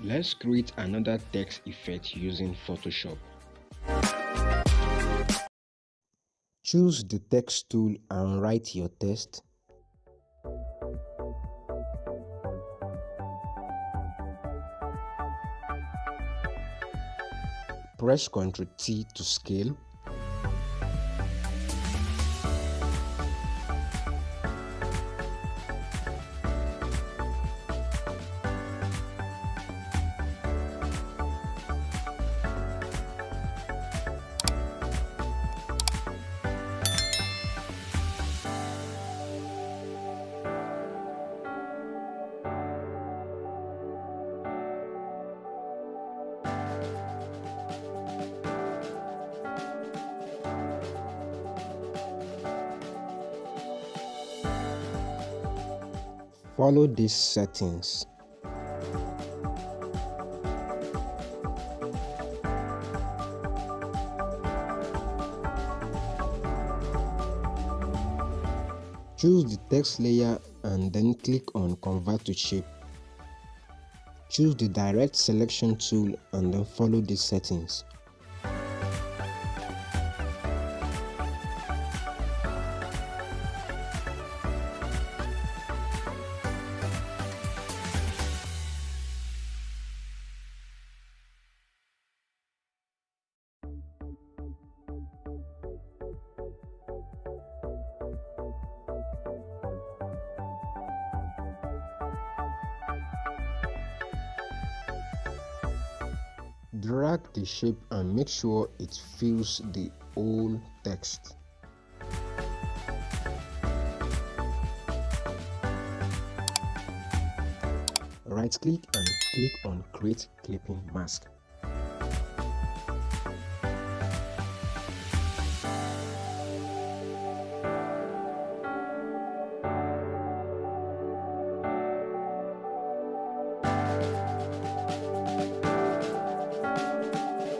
Let's create another text effect using Photoshop. Choose the text tool and write your text. Press Ctrl T to scale. Follow these settings. Choose the text layer and then click on Convert to Shape. Choose the Direct Selection tool and then follow these settings. Drag the shape and make sure it fills the whole text. Right click and click on Create Clipping Mask.